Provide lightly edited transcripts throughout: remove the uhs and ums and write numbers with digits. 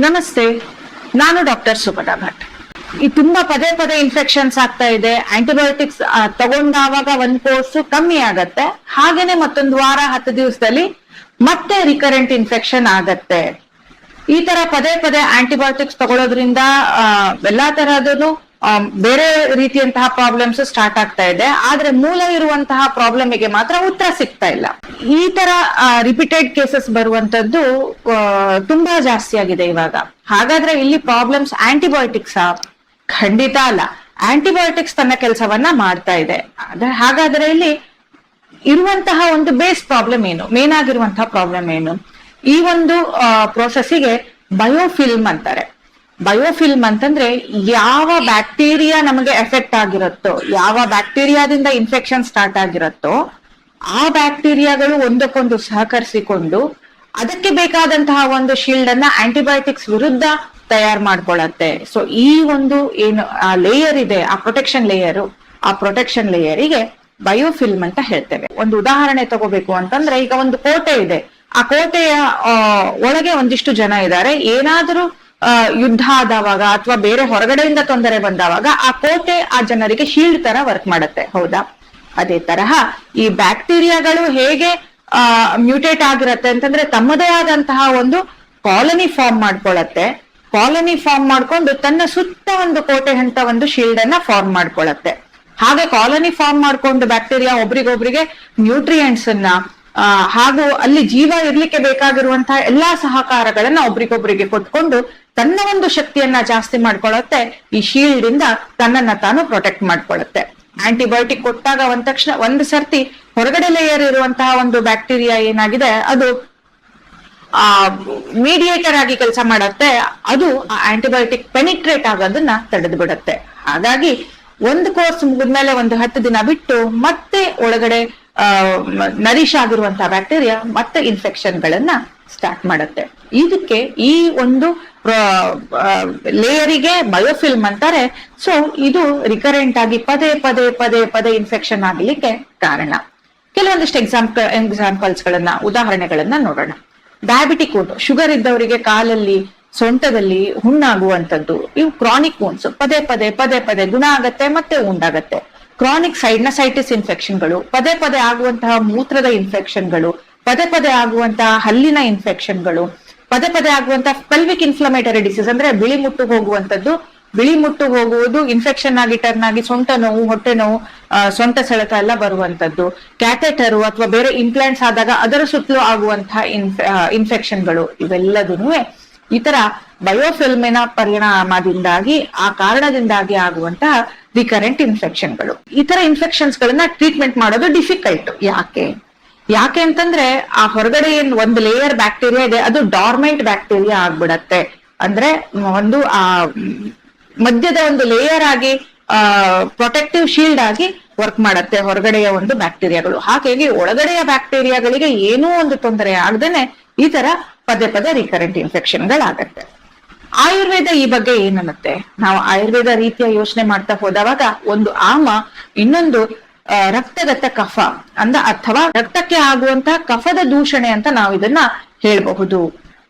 ನಮಸ್ತೆ, ನಾನು ಡಾಕ್ಟರ್ ಸುಪದಾ ಭಟ್. ಈ ತುಂಬಾ ಪದೇ ಪದೇ ಇನ್ಫೆಕ್ಷನ್ಸ್ ಆಗ್ತಾ ಇದೆ. ಆಂಟಿಬಯೋಟಿಕ್ಸ್ ತಗೊಂಡಾವಾಗ ಒಂದ್ ಕೋರ್ಸ್ ಕಮ್ಮಿ ಆಗತ್ತೆ, ಹಾಗೇನೆ ಮತ್ತೊಂದು ವಾರ 10 ದಿವಸದಲ್ಲಿ ಮತ್ತೆ ರಿಕರೆಂಟ್ ಇನ್ಫೆಕ್ಷನ್ ಆಗತ್ತೆ. ಈ ತರ ಪದೇ ಪದೇ ಆಂಟಿಬಯೋಟಿಕ್ಸ್ ತಗೊಳ್ಳೋದ್ರಿಂದ ಎಲ್ಲಾ ತರಹದೂ ಬೇರೆ ರೀತಿಯಂತಹ ಪ್ರಾಬ್ಲಮ್ಸ್ ಸ್ಟಾರ್ಟ್ ಆಗ್ತಾ ಇದೆ. ಆದ್ರೆ ಮೂಲ ಇರುವಂತಹ ಪ್ರಾಬ್ಲಮ್ಗೆ ಮಾತ್ರ ಉತ್ತರ ಸಿಗ್ತಾ ಇಲ್ಲ. ಈ ತರ ರಿಪೀಟೆಡ್ ಕೇಸಸ್ ಬರುವಂತದ್ದು ತುಂಬಾ ಜಾಸ್ತಿ ಆಗಿದೆ ಇವಾಗ. ಹಾಗಾದ್ರೆ ಇಲ್ಲಿ ಪ್ರಾಬ್ಲಮ್ಸ್ ಆಂಟಿಬಯೋಟಿಕ್ಸ್? ಖಂಡಿತ ಅಲ್ಲ. ಆಂಟಿಬಯೋಟಿಕ್ಸ್ ತನ್ನ ಕೆಲಸವನ್ನ ಮಾಡ್ತಾ ಇದೆ. ಹಾಗಾದ್ರೆ ಇಲ್ಲಿ ಇರುವಂತಹ ಒಂದು ಬೇಸ್ ಪ್ರಾಬ್ಲಮ್ ಏನು, ಮೇನ್ ಆಗಿರುವಂತಹ ಪ್ರಾಬ್ಲಮ್ ಏನು? ಈ ಒಂದು ಪ್ರೋಸೆಸ್ಸಿಗೆ ಬಯೋಫಿಲ್ಮ್ ಅಂತಾರೆ. ಬಯೋಫಿಲ್ಮ್ ಅಂತಂದ್ರೆ ಯಾವ ಬ್ಯಾಕ್ಟೀರಿಯಾ ನಮಗೆ ಎಫೆಕ್ಟ್ ಆಗಿರುತ್ತೋ, ಯಾವ ಬ್ಯಾಕ್ಟೀರಿಯಾದಿಂದ ಇನ್ಫೆಕ್ಷನ್ ಸ್ಟಾರ್ಟ್ ಆಗಿರುತ್ತೋ ಆ ಬ್ಯಾಕ್ಟೀರಿಯಾಗಳು ಒಂದಕ್ಕೊಂದು ಸಹಕರಿಸಿಕೊಂಡು ಅದಕ್ಕೆ ಬೇಕಾದಂತಹ ಒಂದು ಶೀಲ್ಡ್ ಅನ್ನ ಆಂಟಿಬಯೋಟಿಕ್ಸ್ ವಿರುದ್ಧ ತಯಾರು ಮಾಡ್ಕೊಳ್ಳತ್ತೆ. ಸೊ ಈ ಒಂದು ಏನು ಆ ಲೇಯರ್ ಇದೆ, ಆ ಪ್ರೊಟೆಕ್ಷನ್ ಲೇಯರಿಗೆ ಬಯೋಫಿಲ್ಮ್ ಅಂತ ಹೇಳ್ತೇವೆ. ಒಂದು ಉದಾಹರಣೆ ತಗೋಬೇಕು ಅಂತಂದ್ರೆ, ಈಗ ಒಂದು ಕೋಟೆ ಇದೆ. ಆ ಕೋಟೆಯ ಒಳಗೆ ಒಂದಿಷ್ಟು ಜನ ಇದ್ದಾರೆ. ಏನಾದರೂ ಯುದ್ಧ ಆದವಾಗ ಅಥವಾ ಬೇರೆ ಹೊರಗಡೆಯಿಂದ ತೊಂದರೆ ಬಂದವಾಗ ಆ ಕೋಟೆ ಆ ಜನರಿಗೆ ಶೀಲ್ಡ್ ತರ ವರ್ಕ್ ಮಾಡುತ್ತೆ, ಹೌದಾ? ಅದೇ ತರಹ ಈ ಬ್ಯಾಕ್ಟೀರಿಯಾಗಳು ಹೇಗೆ ಮ್ಯೂಟೇಟ್ ಆಗಿರತ್ತೆ ಅಂತಂದ್ರೆ, ತಮ್ಮದೇ ಆದಂತಹ ಒಂದು ಕಾಲನಿ ಫಾರ್ಮ್ ಮಾಡ್ಕೊಳತ್ತೆ. ಕಾಲನಿ ಫಾರ್ಮ್ ಮಾಡ್ಕೊಂಡು ತನ್ನ ಸುತ್ತ ಒಂದು ಕೋಟೆ ಅಂತ ಒಂದು ಶೀಲ್ಡ್ ಅನ್ನ ಫಾರ್ಮ್ ಮಾಡ್ಕೊಳತ್ತೆ. ಹಾಗೆ ಕಾಲನಿ ಫಾರ್ಮ್ ಮಾಡ್ಕೊಂಡು ಬ್ಯಾಕ್ಟೀರಿಯಾ ಒಬ್ರಿಗೊಬ್ರಿಗೆ ನ್ಯೂಟ್ರಿಯೆಂಟ್ಸ್ ಅನ್ನ ಹಾಗೂ ಅಲ್ಲಿ ಜೀವ ಇರ್ಲಿಕ್ಕೆ ಬೇಕಾಗಿರುವಂತಹ ಎಲ್ಲಾ ಸಹಕಾರಗಳನ್ನ ಒಬ್ರಿಗೊಬ್ರಿಗೆ ಕೊಟ್ಕೊಂಡು ತನ್ನ ಒಂದು ಶಕ್ತಿಯನ್ನ ಜಾಸ್ತಿ ಮಾಡ್ಕೊಳತ್ತೆ. ಈ ಶೀಲ್ಡ್ ಇಂದ ತನ್ನನ್ನ ತಾನು ಪ್ರೊಟೆಕ್ಟ್ ಮಾಡ್ಕೊಳತ್ತೆ. ಆಂಟಿಬಯೋಟಿಕ್ ಕೊಟ್ಟಾಗ ಒಂದು ಸರ್ತಿ ಹೊರಗಡೆ ಲೇಯರ್ ಇರುವಂತಹ ಒಂದು ಬ್ಯಾಕ್ಟೀರಿಯಾ ಏನಾಗಿದೆ, ಅದು ಮೀಡಿಯೇಟರ್ ಆಗಿ ಕೆಲಸ ಮಾಡತ್ತೆ. ಅದು ಆಂಟಿಬಯೋಟಿಕ್ ಪೆನಿಟ್ರೇಟ್ ಆಗೋದನ್ನ ತಡೆದು ಬಿಡತ್ತೆ. ಹಾಗಾಗಿ ಒಂದು ಕೋರ್ಸ್ ಮುಗಿದ್ಮೇಲೆ ಒಂದು 10 ದಿನ ಬಿಟ್ಟು ಮತ್ತೆ ಒಳಗಡೆ ನರಿಶ್ ಆಗಿರುವಂತಹ ಬ್ಯಾಕ್ಟೀರಿಯಾ ಮತ್ತೆ ಇನ್ಫೆಕ್ಷನ್ ಗಳನ್ನ ಸ್ಟಾರ್ಟ್ ಮಾಡುತ್ತೆ. ಇದಕ್ಕೆ ಈ ಒಂದು ಲೇಯರಿಗೆ ಬಯೋಫಿಲ್ಮ್ ಅಂತಾರೆ. ಸೊ ಇದು ರಿಕರೆಂಟ್ ಆಗಿ ಪದೇ ಪದೇ ಪದೇ ಪದೇ ಇನ್ಫೆಕ್ಷನ್ ಆಗಲಿಕ್ಕೆ ಕಾರಣ. ಕೆಲವೊಂದಿಷ್ಟು ಎಕ್ಸಾಂಪಲ್ಸ್ ಗಳನ್ನ, ಉದಾಹರಣೆಗಳನ್ನ ನೋಡೋಣ. ಡಯಾಬಿಟಿಕ್ ವುಂಡ್, ಶುಗರ್ ಇದ್ದವರಿಗೆ ಕಾಲಲ್ಲಿ ಸೊಂಟದಲ್ಲಿ ಹುಣ್ಣಾಗುವಂತದ್ದು, ಇವು ಕ್ರಾನಿಕ್ ವೂಂಡ್ಸ್. ಪದೇ ಪದೇ ಪದೇ ಪದೇ ಗುಣ ಆಗತ್ತೆ, ಮತ್ತೆ ಉಂಡಾಗತ್ತೆ. ಕ್ರಾನಿಕ್ ಸೈನಸೈಟಿಸ್ ಇನ್ಫೆಕ್ಷನ್ಗಳು, ಪದೇ ಪದೇ ಆಗುವಂತಹ ಮೂತ್ರದ ಇನ್ಫೆಕ್ಷನ್ಗಳು, ಪದೇ ಪದೇ ಆಗುವಂತಹ ಹಲ್ಲಿನ ಇನ್ಫೆಕ್ಷನ್ಗಳು, ಪದೇ ಪದೇ ಆಗುವಂತಹ ಪೆಲ್ವಿಕ್ ಇನ್ಫ್ಲಮೇಟರಿ ಡಿಸೀಸ್ ಅಂದ್ರೆ ಬಿಳಿ ಮುಟ್ಟು ಹೋಗುವಂತದ್ದು. ಬಿಳಿ ಮುಟ್ಟು ಹೋಗುವುದು ಇನ್ಫೆಕ್ಷನ್ ಆಗಿ ಟರ್ನ್ ಆಗಿ ಸೊಂಟ ನೋವು, ಹೊಟ್ಟೆ ನೋವು, ಸೊಂಟ ಸೆಳೆತ ಎಲ್ಲ ಬರುವಂತದ್ದು. ಕ್ಯಾಥೆಟರ್ ಅಥವಾ ಬೇರೆ ಇಂಪ್ಲಾಂಟ್ಸ್ ಆದಾಗ ಅದರ ಸುತ್ತಲೂ ಆಗುವಂತಹ ಇನ್ಫೆಕ್ಷನ್ಗಳು, ಇವೆಲ್ಲದೂ ಈ ತರ ಬಯೋಫಿಲ್ಮಿನ ಪರಿಣಾಮದಿಂದಾಗಿ, ಆ ಕಾರಣದಿಂದಾಗಿ ಆಗುವಂತಹ ರಿಕರೆಂಟ್ ಇನ್ಫೆಕ್ಷನ್ಗಳು. ಈ ತರ ಇನ್ಫೆಕ್ಷನ್ಸ್ ಗಳನ್ನ ಟ್ರೀಟ್ಮೆಂಟ್ ಮಾಡೋದು ಡಿಫಿಕಲ್ಟ್. ಯಾಕೆ ಅಂತಂದ್ರೆ, ಆ ಹೊರಗಡೆ ಏನ್ ಒಂದು ಲೇಯರ್ ಬ್ಯಾಕ್ಟೀರಿಯಾ ಇದೆ, ಅದು ಡಾರ್ಮೆಂಟ್ ಬ್ಯಾಕ್ಟೀರಿಯಾ ಆಗ್ಬಿಡತ್ತೆ. ಅಂದ್ರೆ ಒಂದು ಮಧ್ಯದ ಒಂದು ಲೇಯರ್ ಆಗಿ ಪ್ರೊಟೆಕ್ಟಿವ್ ಶೀಲ್ಡ್ ಆಗಿ ವರ್ಕ್ ಮಾಡತ್ತೆ ಹೊರಗಡೆಯ ಒಂದು ಬ್ಯಾಕ್ಟೀರಿಯಾಗಳು. ಹಾಗಾಗಿ ಒಳಗಡೆಯ ಬ್ಯಾಕ್ಟೀರಿಯಾಗಳಿಗೆ ಏನೂ ಒಂದು ತೊಂದರೆ ಆಗದೇನೆ ಈ ತರ ಪದೇ ಪದೇ ರಿಕರೆಂಟ್ ಇನ್ಫೆಕ್ಷನ್ ಗಳಾಗತ್ತೆ. ಆಯುರ್ವೇದ ಈ ಬಗ್ಗೆ ಏನನ್ನತ್ತೆ? ನಾವು ಆಯುರ್ವೇದ ರೀತಿಯ ಯೋಚನೆ ಮಾಡ್ತಾ ಹೋದವಾಗ, ಒಂದು ಆಮ, ಇನ್ನೊಂದು ರಕ್ತಗತ ಕಫ ಅಥವಾ ರಕ್ತಕ್ಕೆ ಆಗುವಂತಹ ಕಫದ ದೂಷಣೆ ಅಂತ ನಾವು ಇದನ್ನ ಹೇಳಬಹುದು.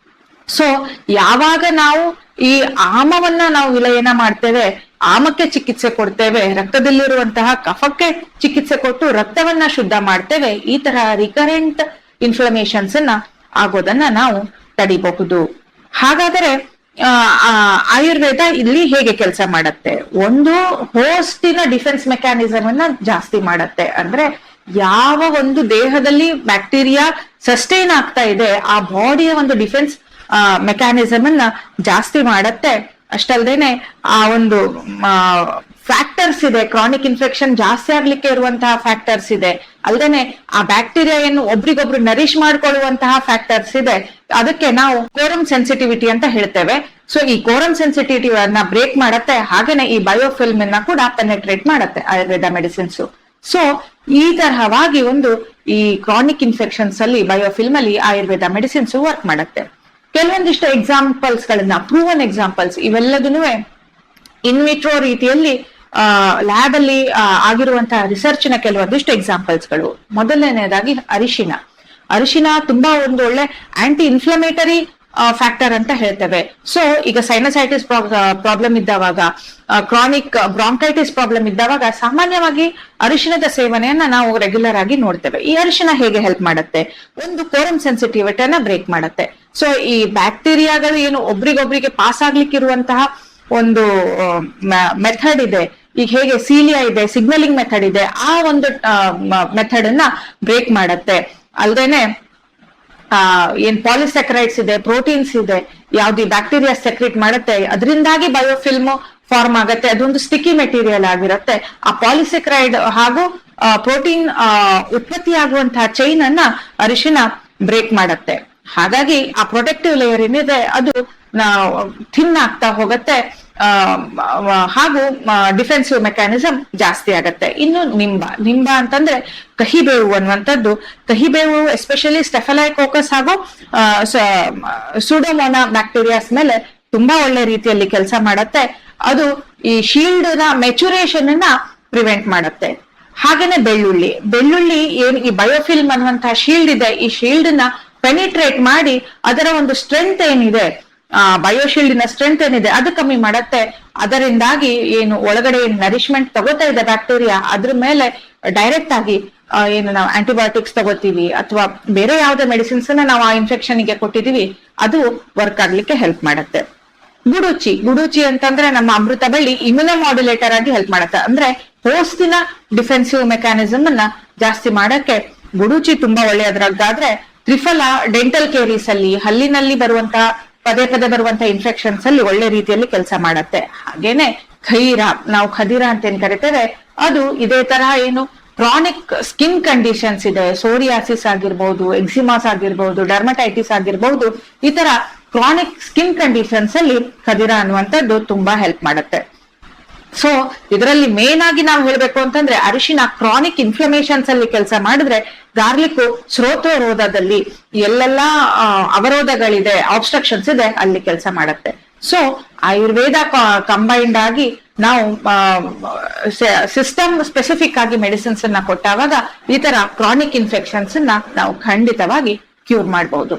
ಸೊ ಯಾವಾಗ ನಾವು ಈ ಆಮವನ್ನ ನಾವು ವಿಲಯನ ಮಾಡ್ತೇವೆ, ಆಮಕ್ಕೆ ಚಿಕಿತ್ಸೆ ಕೊಡ್ತೇವೆ, ರಕ್ತದಲ್ಲಿರುವಂತಹ ಕಫಕ್ಕೆ ಚಿಕಿತ್ಸೆ ಕೊಟ್ಟು ರಕ್ತವನ್ನ ಶುದ್ಧ ಮಾಡ್ತೇವೆ, ಈ ತರ ರಿಕರೆಂಟ್ ಇನ್ಫ್ಲಮೇಷನ್ಸ್ ಅನ್ನ ಆಗೋದನ್ನ ನಾವು ತಡಿಬಹುದು. ಹಾಗಾದರೆ ಆಯುರ್ವೇದ ಇಲ್ಲಿ ಹೇಗೆ ಕೆಲಸ ಮಾಡತ್ತೆ? ಒಂದು ಹೋಸ್ಟಿನ ಡಿಫೆನ್ಸ್ ಮೆಕ್ಯಾನಿಸಮ್ ಅನ್ನ ಜಾಸ್ತಿ ಮಾಡತ್ತೆ. ಅಂದ್ರೆ ಯಾವ ಒಂದು ದೇಹದಲ್ಲಿ ಬ್ಯಾಕ್ಟೀರಿಯಾ ಸಸ್ಟೈನ್ ಆಗ್ತಾ ಇದೆ, ಆ ಬಾಡಿಯ ಒಂದು ಡಿಫೆನ್ಸ್ ಮೆಕ್ಯಾನಿಸಮ್ ಅನ್ನ ಜಾಸ್ತಿ ಮಾಡತ್ತೆ. ಅಷ್ಟಲ್ದೇನೆ ಆ ಒಂದು ಫ್ಯಾಕ್ಟರ್ಸ್ ಇದೆ, ಕ್ರಾನಿಕ್ ಇನ್ಫೆಕ್ಷನ್ ಜಾಸ್ತಿ ಆಗ್ಲಿಕ್ಕೆ ಇರುವಂತಹ ಫ್ಯಾಕ್ಟರ್ಸ್ ಇದೆ. ಅಲ್ದೇನೆ ಆ ಬ್ಯಾಕ್ಟೀರಿಯಾ ಏನು ಒಬ್ರಿಗೊಬ್ರು ನರಿಶ್ ಮಾಡ್ಕೊಳ್ಳುವಂತಹ ಫ್ಯಾಕ್ಟರ್ಸ್ ಇದೆ. ಅದಕ್ಕೆ ನಾವು ಕೋರಮ್ ಸೆನ್ಸಿಟಿವಿಟಿ ಅಂತ ಹೇಳ್ತೇವೆ. ಸೊ ಈ ಕೋರಮ್ ಸೆನ್ಸಿಟಿವಿಟಿ ಅನ್ನ ಬ್ರೇಕ್ ಮಾಡತ್ತೆ. ಹಾಗೇನೆ ಈ ಬಯೋಫಿಲ್ಮ್ ಅನ್ನ ಕೂಡ ಪೆನೆಟ್ರೇಟ್ ಮಾಡತ್ತೆ ಆಯುರ್ವೇದ ಮೆಡಿಸಿನ್ಸ್. ಸೊ ಈ ತರಹವಾಗಿ ಒಂದು ಈ ಕ್ರಾನಿಕ್ ಇನ್ಫೆಕ್ಷನ್ಸ್ ಅಲ್ಲಿ ಬಯೋಫಿಲ್ಮ್ ಅಲ್ಲಿ ಆಯುರ್ವೇದ ಮೆಡಿಸಿನ್ಸ್ ವರ್ಕ್ ಮಾಡತ್ತೆ. ಕೆಲವೊಂದಿಷ್ಟು ಎಕ್ಸಾಂಪಲ್ಸ್ ಗಳನ್ನ, ಪ್ರೂವನ್ ಎಕ್ಸಾಂಪಲ್ಸ್, ಇವೆಲ್ಲದೂ ಇನ್ವಿಟ್ರೋ ರೀತಿಯಲ್ಲಿ ಲ್ಯಾಬ್ ಅಲ್ಲಿ ಆಗಿರುವಂತಹ ರಿಸರ್ಚ್ ನ ಕೆಲವೊಂದಿಷ್ಟು ಎಕ್ಸಾಂಪಲ್ಸ್ ಗಳು. ಮೊದಲನೇದಾಗಿ ಅರಿಶಿನ ತುಂಬಾ ಒಂದು ಒಳ್ಳೆ ಆಂಟಿ ಇನ್ಫ್ಲಮೇಟರಿ ಫ್ಯಾಕ್ಟರ್ ಅಂತ ಹೇಳ್ತೇವೆ. ಸೊ ಈಗ ಸೈನಸೈಟಿಸ್ ಪ್ರಾಬ್ಲಮ್ ಇದ್ದಾವಾಗ, ಕ್ರಾನಿಕ್ ಬ್ರಾಂಕೈಟಿಸ್ ಪ್ರಾಬ್ಲಮ್ ಇದ್ದಾವಾಗ ಸಾಮಾನ್ಯವಾಗಿ ಅರಿಶಿಣದ ಸೇವನೆಯನ್ನ ನಾವು ರೆಗ್ಯುಲರ್ ಆಗಿ ನೋಡ್ತೇವೆ. ಈ ಅರಿಶಿಣ ಹೇಗೆ ಹೆಲ್ಪ್ ಮಾಡುತ್ತೆ? ಒಂದು ಕೋರಮ್ ಸೆನ್ಸಿಟಿವಿಟಿಯನ್ನ ಬ್ರೇಕ್ ಮಾಡುತ್ತೆ. ಸೊ ಈ ಬ್ಯಾಕ್ಟೀರಿಯಾಗಳು ಏನು ಒಬ್ರಿಗೊಬ್ರಿಗೆ ಪಾಸ್ ಆಗ್ಲಿಕ್ಕಿರುವಂತಹ ಒಂದು ಮೆಥಡ್ ಇದೆ. ಈಗ ಹೇಗೆ ಸೀಲಿಯಾ ಇದೆ, ಸಿಗ್ನಲಿಂಗ್ ಮೆಥಡ್ ಇದೆ, ಆ ಒಂದು ಮೆಥಡ್ ಅನ್ನ ಬ್ರೇಕ್ ಮಾಡತ್ತೆ. ಅಲ್ದೇನೆ ಏನ್ ಪಾಲಿಸ್ಯಾಕರೈಡ್ಸ್ ಇದೆ, ಪ್ರೋಟೀನ್ಸ್ ಇದೆ, ಯಾವ್ದು ಬ್ಯಾಕ್ಟೀರಿಯಾ ಸೆಕ್ರೆಟ್ ಮಾಡುತ್ತೆ, ಅದರಿಂದಾಗಿ ಬಯೋಫಿಲ್ಮ್ ಫಾರ್ಮ್ ಆಗತ್ತೆ. ಅದೊಂದು ಸ್ಟಿಕ್ಕಿ ಮೆಟೀರಿಯಲ್ ಆಗಿರುತ್ತೆ. ಆ ಪಾಲಿಸ್ಯಾಕರೈಡ್ ಹಾಗೂ ಪ್ರೋಟೀನ್ ಉತ್ಪತ್ತಿ ಆಗುವಂತಹ ಚೈನ್ ಅನ್ನ ಅರಿಶಿನ ಬ್ರೇಕ್ ಮಾಡತ್ತೆ. ಹಾಗಾಗಿ ಆ ಪ್ರೊಟೆಕ್ಟಿವ್ ಲೇಯರ್ ಏನಿದೆ ಅದು ಥಿನ್ ಆಗ್ತಾ ಹೋಗತ್ತೆ, ಹಾಗೂ ಡಿಫೆನ್ಸಿವ್ ಮೆಕ್ಯಾನಿಸಮ್ ಜಾಸ್ತಿ ಆಗತ್ತೆ. ಇನ್ನು ನಿಂಬ ಅಂತಂದ್ರೆ ಕಹಿಬೇವು ಅನ್ನುವಂಥದ್ದು. ಕಹಿಬೇವು ಎಸ್ಪೆಷಲಿ ಸ್ಟೆಫಲೈಕೋಕಸ್ ಹಾಗೂ ಸೂಡೋಮೋನಾ ಬ್ಯಾಕ್ಟೀರಿಯಾಸ್ ಮೇಲೆ ತುಂಬಾ ಒಳ್ಳೆ ರೀತಿಯಲ್ಲಿ ಕೆಲಸ ಮಾಡತ್ತೆ. ಅದು ಈ ಶೀಲ್ಡ್ ನ ಮೆಚುರೇಷನ್ ಅನ್ನ ಪ್ರಿವೆಂಟ್ ಮಾಡತ್ತೆ. ಹಾಗೇನೆ ಬೆಳ್ಳುಳ್ಳಿ ಏನ್ ಈ ಬಯೋಫಿಲ್ಮ್ ಅನ್ನುವಂತಹ ಶೀಲ್ಡ್ ಇದೆ, ಈ ಶೀಲ್ಡ್ ನ ಪೆನಿಟ್ರೇಟ್ ಮಾಡಿ ಅದರ ಒಂದು ಸ್ಟ್ರೆಂತ್ ಏನಿದೆ, ಬಯೋಶೀಲ್ಡಿನ ಸ್ಟ್ರೆಂತ್ ಏನಿದೆ ಅದು ಕಮ್ಮಿ ಮಾಡತ್ತೆ. ಅದರಿಂದಾಗಿ ಏನು ಒಳಗಡೆ ನರಿಶ್ಮೆಂಟ್ ತಗೋತಾ ಇದೆ ಬ್ಯಾಕ್ಟೀರಿಯಾ, ಅದ್ರ ಮೇಲೆ ಡೈರೆಕ್ಟ್ ಆಗಿ ಏನು ನಾವು ಆಂಟಿಬಯೋಟಿಕ್ಸ್ ತಗೋತೀವಿ ಅಥವಾ ಬೇರೆ ಯಾವುದೇ ಮೆಡಿಸಿನ್ಸ್ ಅನ್ನ ನಾವು ಆ ಇನ್ಫೆಕ್ಷನ್ ಗೆ ಕೊಟ್ಟಿದೀವಿ, ಅದು ವರ್ಕ್ ಆಗ್ಲಿಕ್ಕೆ ಹೆಲ್ಪ್ ಮಾಡತ್ತೆ. ಗುಡೂಚಿ ಅಂತಂದ್ರೆ ನಮ್ಮ ಅಮೃತ ಬಳ್ಳಿ ಇಮ್ಯುನೋಮಾಡ್ಯುಲೇಟರ್ ಆಗಿ ಹೆಲ್ಪ್ ಮಾಡತ್ತೆ. ಅಂದ್ರೆ ಹೋಸ್ಟಿನ ಡಿಫೆನ್ಸಿವ್ ಮೆಕ್ಯಾನಿಸಮ್ ಅನ್ನ ಜಾಸ್ತಿ ಮಾಡಕ್ಕೆ ಗುಡೂಚಿ ತುಂಬಾ ಒಳ್ಳೆಯದ್ರಾದ್ರೆ, ತ್ರಿಫಲ ಡೆಂಟಲ್ ಕೇರೀಸ್ ಅಲ್ಲಿ, ಹಲ್ಲಿನಲ್ಲಿ ಬರುವಂತಹ ಪದೇ ಬರುವಂತಹ ಇನ್ಫೆಕ್ಷನ್ಸ್ ಅಲ್ಲಿ ಒಳ್ಳೆ ರೀತಿಯಲ್ಲಿ ಕೆಲಸ ಮಾಡತ್ತೆ. ಹಾಗೇನೆ ನಾವು ಖದೀರ ಅಂತ ಏನ್ ಕರಿತೇವೆ, ಅದು ಇದೇ ತರಹ ಏನು ಕ್ರಾನಿಕ್ ಸ್ಕಿನ್ ಕಂಡೀಷನ್ಸ್ ಇದೆ, ಸೋರಿಯಾಸಿಸ್ ಆಗಿರ್ಬಹುದು, ಎಕ್ಸಿಮಾಸ್ ಆಗಿರ್ಬಹುದು, ಡರ್ಮಟೈಟಿಸ್ ಆಗಿರ್ಬಹುದು, ಈ ತರ ಕ್ರಾನಿಕ್ ಸ್ಕಿನ್ ಕಂಡೀಷನ್ಸ್ ಅಲ್ಲಿ ಖದೀರ ಅನ್ನುವಂಥದ್ದು ತುಂಬಾ ಹೆಲ್ಪ್ ಮಾಡುತ್ತೆ. ಸೊ ಇದರಲ್ಲಿ ಮೇನ್ ಆಗಿ ನಾವು ಹೇಳ್ಬೇಕು ಅಂತಂದ್ರೆ ಅರಿಶಿನ ಕ್ರಾನಿಕ್ ಇನ್ಫ್ಲಮೇಷನ್ಸ್ ಅಲ್ಲಿ ಕೆಲಸ ಮಾಡಿದ್ರೆ, ಗಾರ್ಲಿಕ್ ಶ್ರೋತರೋಧದಲ್ಲಿ ಎಲ್ಲೆಲ್ಲಾ ಅವರೋಧಗಳಿದೆ, ಆಬ್ಸ್ಟ್ರಕ್ಷನ್ಸ್ ಇದೆ, ಅಲ್ಲಿ ಕೆಲಸ ಮಾಡುತ್ತೆ. ಸೊ ಆಯುರ್ವೇದ ಕಂಬೈನ್ಡ್ ಆಗಿ ನಾವು ಸಿಸ್ಟಮ್ ಸ್ಪೆಸಿಫಿಕ್ ಆಗಿ ಮೆಡಿಸಿನ್ಸ್ ಅನ್ನ ಕೊಟ್ಟಾಗ ಈ ತರ ಕ್ರಾನಿಕ್ ಇನ್ಫೆಕ್ಷನ್ಸ್ ಅನ್ನ ನಾವು ಖಂಡಿತವಾಗಿ ಕ್ಯೂರ್ ಮಾಡಬಹುದು.